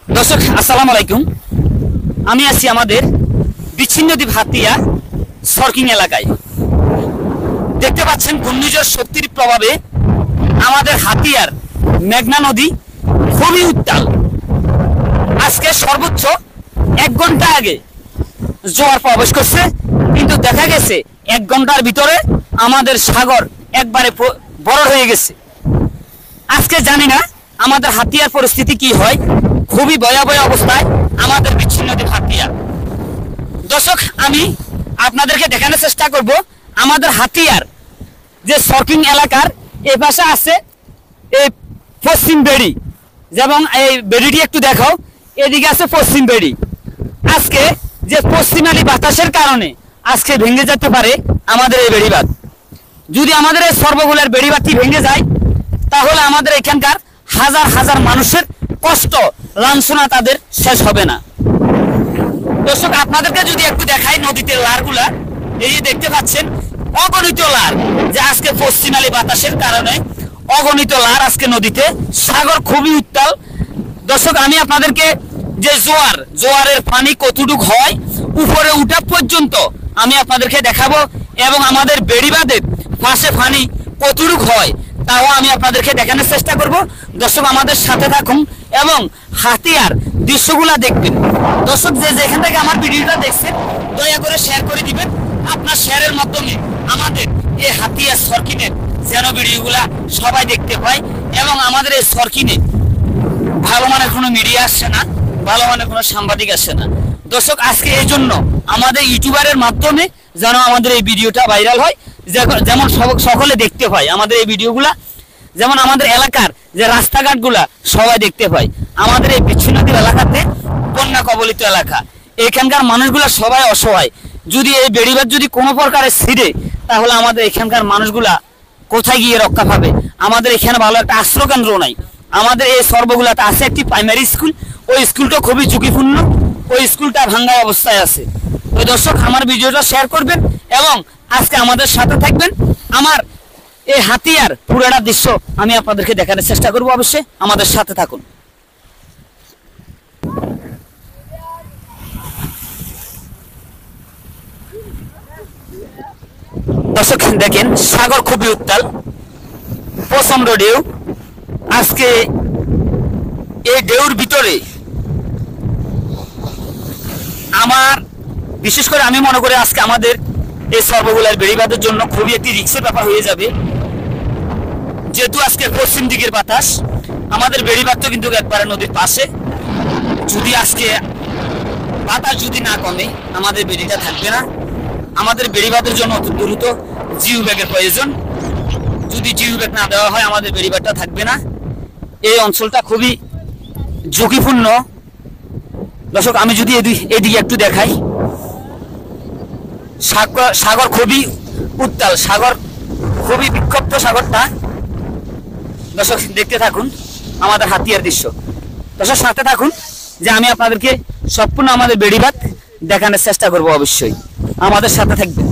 দর্শক আসসালামু আলাইকুম। আমি আছি আমাদের বিচ্ছিন্নদ্বীপ হাতিয়া সরকিং এলাকায়। দেখতে পাচ্ছেন ঘূর্ণিঝড় শক্তির প্রভাবে আমাদের হাতিয়ার মেঘনা নদী খুবই উত্তাল। আজকে সর্বোচ্চ 1 ঘন্টা আগে জোয়ার প্রবেশ করছে, কিন্তু দেখা গেছে 1 ঘন্টার ভিতরে আমাদের সাগর একবারে বড় হয়ে গেছে। আজকে জানি না আমাদের হাতিয়ার পরিস্থিতি কি হয়। খুবই ভয়াবহ অবস্থায় আমাদের বিচ্ছিন্নদ্বীপ হাতিয়া। দর্শক আমি আপনাদেরকে দেখানোর চেষ্টা করব আমাদের হাতিয়ার যে সরকিং এলাকার এই পাশে আছে এই পশ্চিম বেড়ি, যেমন এই বেড়িটি একটু দেখাও, এদিকে আছে পশ্চিম বেড়ি। আজকে যে পশ্চিমালি বাতাসের কারণে আজকে ভেঙে যেতে পারে আমাদের এই বেড়িবাঁধ। যদি আমাদের এই সর্বগুলার বেড়িবাঁধটি ভেঙে যায় তাহলে আমাদের এখানকার হাজার হাজার মানুষের কষ্ট লাঞ্ছনা তাদের শেষ হবে না। দর্শক আপনাদেরকে যদি একটু দেখাই নদীতে লারগুলা, এই যে দেখতে পাচ্ছেন অগণিত লার, যে আজকে পশ্চিমালি বাতাসের কারণে অগণিত লার আজকে নদীতে। সাগর খুবই উত্তাল। দর্শক আমি আপনাদেরকে যে জোয়ারের পানি কতটুক হয় উপরে উঠা পর্যন্ত আমি আপনাদেরকে দেখাবো, এবং আমাদের বেড়িবাঁধের পাশে পানি কতটুক হয় তাও আমি আপনাদেরকে দেখানোর চেষ্টা করব। দর্শক আমাদের সাথে থাকুন এবং হাতিয়ার দৃশ্যগুলা দেখবেন। দর্শক যে যেখান থেকে আমার ভিডিওটা দেখছেন দয়া করে শেয়ার করে দিবেন। আপনার শেয়ারের মাধ্যমে আমাদের এই হাতিয়ার সরকিনের যেন ভিডিওগুলা সবাই দেখতে পায়, এবং আমাদের এই সরকিনে ভালো মানের কোনো মিডিয়া আসছে না, ভালো মানের কোনো সাংবাদিক আসছে না। দর্শক আজকে এই জন্য আমাদের ইউটিউবারের মাধ্যমে যেন আমাদের এই ভিডিওটা ভাইরাল হয়, যেমন সকলে দেখতে পায় আমাদের এই ভিডিওগুলা, যেমন আমাদের এলাকার যে রাস্তাঘাটগুলা সবাই দেখতে পায়। আমাদের এই বিচ্ছিন্নদ্বীপ এলাকাতে বন্যা কবলিত এলাকা, এখানকার মানুষগুলা সবাই অসহায়। যদি এই বেড়িবাঁধ যদি কোনো প্রকারে ছিঁড়ে তাহলে আমাদের এখানকার মানুষগুলা কোথায় গিয়ে রক্ষা পাবে? আমাদের এখানে ভালো একটা আশ্রয় কেন্দ্র নাই। আমাদের এই সর্বগুলাতে আছে একটি প্রাইমারি স্কুল, ওই স্কুলটা খুবই ঝুঁকিপূর্ণ, ওই স্কুলটা ভাঙ্গা অবস্থায় আছে। তো দর্শক আমার ভিডিওটা শেয়ার করবেন এবং আজকে আমাদের সাথে থাকবেন। আমার এই হাতিয়ার পুরোটা দৃশ্য আমি আপনাদেরকে দেখানোর চেষ্টা করব, অবশ্যই আমাদের সাথে থাকুন। দর্শক দেখেন সাগর খুবই উত্তাল, প্রচন্ড ঢেউ। আজকে এই ঢেউর ভিতরে আমার বিশেষ করে আমি মনে করি আজকে আমাদের এই সর্বগুলার বেড়িবাঁধের জন্য খুবই একটি রিস্কের ব্যাপার হয়ে যাবে, যেহেতু আজকে পশ্চিম দিকের বাতাস। আমাদের বেড়িবাঁধ তো কিন্তু একবারে নদীর পাশে। যদি আজকে বাতাস যদি না কমে আমাদের বেড়িটা থাকবে না। আমাদের বেড়িবাঁধের জন্য অতি দ্রুত জিও ব্যাগের প্রয়োজন। যদি জিও ব্যাগ না দেওয়া হয় আমাদের বেড়িবাঁধটা থাকবে না। এই অঞ্চলটা খুবই ঝুঁকিপূর্ণ। দর্শক আমি যদি এদিকে একটু দেখাই, সাগর খুবই উত্তাল, সাগর খুবই বিক্ষিপ্ত সাগরটা। দর্শক দেখতে থাকুন আমাদের হাতিয়ার দৃশ্য। দর্শক সাথে থাকুন, যে আমি আপনাদেরকে সম্পূর্ণ আমাদের বেড়িবাঁধ দেখানোর চেষ্টা করব, অবশ্যই আমাদের সাথে থাকবেন।